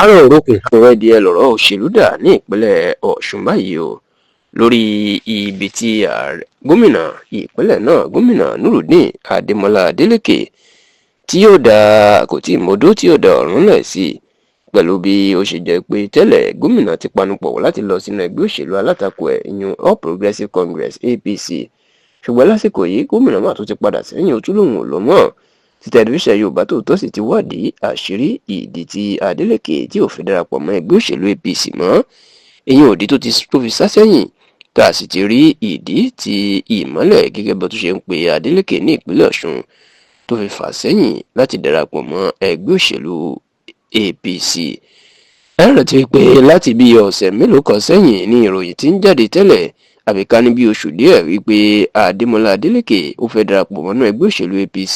àárọ̀ òrókùn ọ̀rọ̀ díẹ̀ lọ̀rọ̀ òṣèlú dà ní ìpínlẹ̀ Ọ̀ṣun báyìí o lórí ibi tí gómìnà ìpínlẹ̀ náà gómìnà Nurudeen Adémọ́lá Adélékè tí yóò da kò tí ì mọ́dó tí yóò da ọ̀run lẹ̀ sí pẹ̀lú bí ó ṣe jẹ́ pé tẹ́lẹ̀ gómìnà ti panupọ̀ láti lọ sínú ẹgbẹ́ òṣèlú alátakò ẹ̀ ìyún All Progressives Congress APC ṣùgbọ́n lásìkò yìí gómìnà náà tún ti padà sẹ́yìn ojúlówó ò lọ mọ́ tí tẹlifíṣàn Yorùbá Tòótọ́ sì ti wádìí àṣírí ìdí tí Adélékè tí ò fi darapọ̀ mọ́ ẹgbẹ́ òṣèlú APC mọ́ èyí òdì tó fi sá sẹ́yìn tá a sì ti rí ìdí tí ìmọ́lẹ̀ gẹ́gẹ́ bó tún ṣe ń pe Adélékè ní ìpínlẹ̀ Ọ̀ṣun tó fi fà sẹ́yìn láti darapọ̀ mọ́ ẹgbẹ́ òṣèlú APC. ẹ rántí pé láti bí ọ̀sẹ̀ mélòó kan sẹ́yìn ní ìròyìn tí ń jáde tẹ́lẹ̀ àbíká ní bí oṣù díẹ̀ wípé Adémọ́lá Adélékè ó fẹ́ darapọ̀ mọ́nú ẹgbẹ́ òṣèlú APC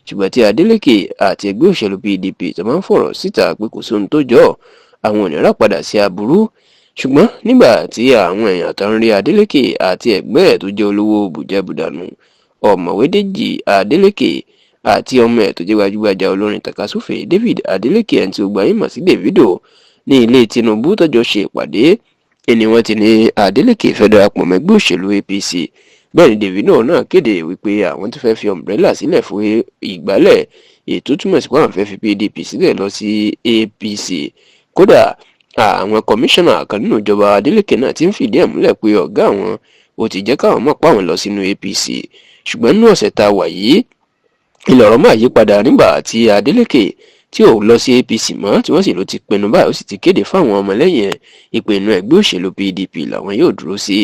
ṣùgbọ́n tí Adélékè àti ẹgbẹ́ òṣèlú PDP tó máa ń fọ̀rọ̀ síta pé kò sóhun tó jọ àwọn ònírà padà sí aburú ṣùgbọ́n nígbà tí àwọn èèyàn tó ń rí Adélékè àti ẹgbẹ́ ẹ̀ tó jẹ́ olówó bùjẹ́bùdànù ọ̀mọ̀wé Dèjì Adélékè àti ọmọ ẹ̀ tó jẹ́ gbajúgbajà olórin takasúfè David Adélékè ẹni tí ó gbayín mọ̀ sí Davido ní ilé Tinubu tọ́jọ́ ṣe ìpàdé ẹni wọ́n ti ní Adélékè fẹ́ darapọ̀ mọ́ ẹgbẹ́ òṣèlú APC bẹ́ẹ̀ ni Davido náà kéde wípé àwọn tó fẹ́ fi umbrella sílẹ̀ fún ìgbálẹ̀ ètò túmọ̀ sí pé àwọn fẹ́ fi PDP sílẹ̀ lọ sí APC kódà àwọn kọmíṣánná kan nínú ìjọba Adélékè náà ti ń fìdí ẹ̀ múlẹ̀ pé ọ̀gá àwọn ó ti jẹ́ káwọn mọ̀ páwọn lọ sínú APC ṣùgbọ́n nínú ọ̀sẹ̀ tá a wà yìí ìlọ̀rọ̀ máa yí padà nígbà tí Adélékè tí ò lọ sí APC mọ́ tí wọ́n sì ló ti pinnu báyìí ó sì ti kéde fáwọn ọmọlẹ́yìn ẹ̀ ìpinnu ẹgbẹ́ òṣèlú PDP làwọn yóò dúró sí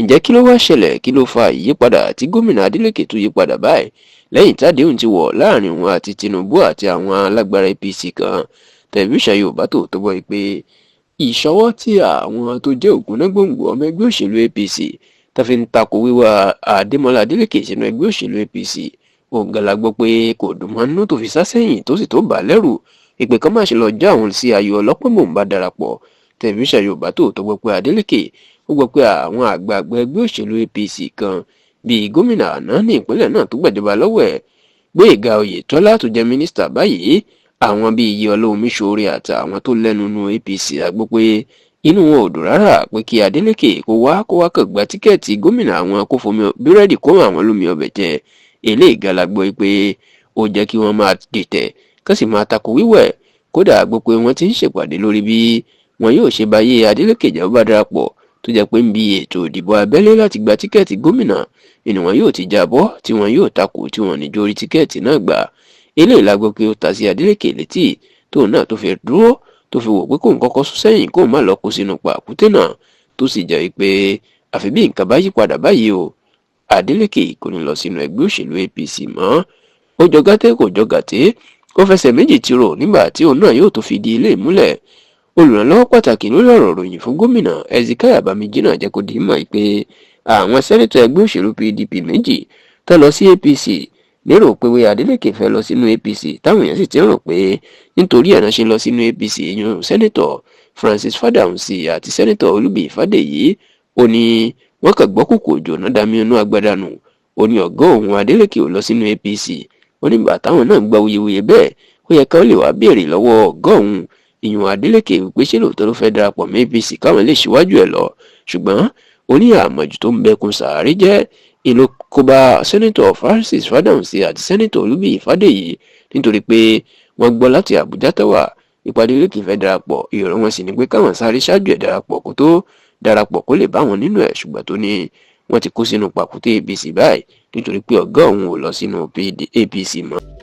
ǹjẹ́ kí ló wá ṣẹlẹ̀ kí ló fa ìyípadà tí gómìnà Adélékè tó yípadà báyìí lẹ́yìn tádéhùn ti wọ̀ láàrin òun àti Tinubu àti àwọn alágbára APC kan tẹlifíṣàn Yorùbá Tòótọ́ gbọ́ pé ìṣọwọ́ tí àwọn tó jẹ́ ògúnnágbòǹgbò ọmọ ẹgbẹ́ òṣèlú APC tó fi ń takò wíwá Adémọ́lá Adélékè sínú ẹgbẹ́ òṣèlú APC òǹgàlà gbọ́ pé kò dùn mọ́ nínú tó fi sá sẹ́yìn tó sì tó bà lẹ́rù ìpè kan má ṣe lọ já òun sí ayò ọlọ́pọ̀ mò ń bá darapọ̀ tẹlifíṣàn Yorùbá Tòótọ́ gbọ́ pé Adélékè ó gbọ́ pé àwọn àgbààgbà ẹgbẹ́ òṣèlú APC kan bíi gómìnà àná ní ìpínlẹ̀ náà tó gbàjọba lọ́wọ́ ẹ̀ Gbóyèga Oyètọ́lá tó jẹ́ mínísítà báyìí àwọn bíi Iyèọlá Omíṣọ̀rẹ́ àtàwọn tó lẹ́nu nu APC àgbọ́ pé inú wọn ò dùn rárá pé kí Adélékè kó wá kàn gba tíkẹ́ẹ̀tì gómìnà àwọn kó fomi búrẹ́dì kó àwọn lómi ọbẹ̀ jẹ eléyìí galagbọ́ pé ó jẹ́ kí wọ́n máa dìtẹ̀ kán sì máa takò wíwẹ̀ kódà gbọ́ pé wọ́n ti ń ṣèpàdé lórí bí wọn yóò ṣe báyé Adélékè jẹ́ bá darapọ̀ tó jẹ́ pé ń bi ètò ìdìbò abẹ́lé láti gba tíkẹ́ẹ̀tì gómìnà ni wọn yóò ti jábọ́ tí wọn yóò takò tí wọn ní jórí tíkẹ́ẹ̀tì náà gbà eléyìí la gbọ́ pé ó ta sí Adélékè létí tóun náà tó fi dúró tó fi wò pé kóun kọ́kọ́ sún sẹ́yìn kóun má lọ kó sínú pàkúté náà tó sì jẹ́ pé àfi bí nǹkan bá yí padà báyìí o Adélékè kò ní lọ sínú ẹgbẹ́ òṣèlú APC mọ́ ó jọ gàtẹ́ kò jọ gàtẹ́ ó fẹsẹ̀ méjì tìrò nígbà tí òun náà yóò tó fi di ilé ìmúlẹ̀ olùrànlọ́wọ́ pàtàkì lórí ọ̀rọ̀ ìròyìn fún gómìnà Hezekiah Bamiji náà jẹ́ kó di mọ̀ pé àwọn sẹ́nẹ́tọ̀ ẹgbẹ́ òṣèlú PDP méjì tó lọ sí APC lérò pé Adélékè fẹ́ lọ sínú APC táwọn èèyàn sì ti rò pé nítorí ẹ̀ náà ṣe lọ sínú APC yan sẹ́nẹ́tọ̀ Francis Fádáhùnsì àti sẹ́nẹ́tọ̀ Olúbíyì Fádèyí ó ní wọ́n kàn gbọ́ kòkò òjò náà dami inú agbádá nù ó ní ọ̀gá òun Adélékè ò lọ sínú APC ó nígbà táwọn náà gba wuyewuye bẹ́ẹ̀ ó yẹ káwọn lè wá béèrè lọ́wọ́ ọ̀gá òun ìyún Adélékè wípé ṣé lóòótọ́ ló fẹ́ darapọ̀ mọ́ APC káwọn lè ṣíwájú ẹ̀ lọ ṣùgbọ́n ó ní àmọ̀jù tó ń bẹkun sàárè jẹ́ ìlú kóbá sẹ́nẹ́tọ̀ Francis Fádáhùnsì àti sẹ́nẹ́tọ̀ Olúbíyì Fádèyí nítorí pé wọ́n gbọ́ láti Àbújá tẹ́wà ìpàdé Adélékè fẹ́ darapọ̀ ìrọ̀ wọn sì ní pé káwọn sáré ṣáájú ẹ̀ darapọ̀ kó tó darapọ̀ kó lè bá wọn nínú ẹ̀ ṣùgbọ́n tó ní wọ́n ti kó sínú pàkúté APC báyìí nítorí pé ọ̀gá òun ò lọ sínú APC mọ́.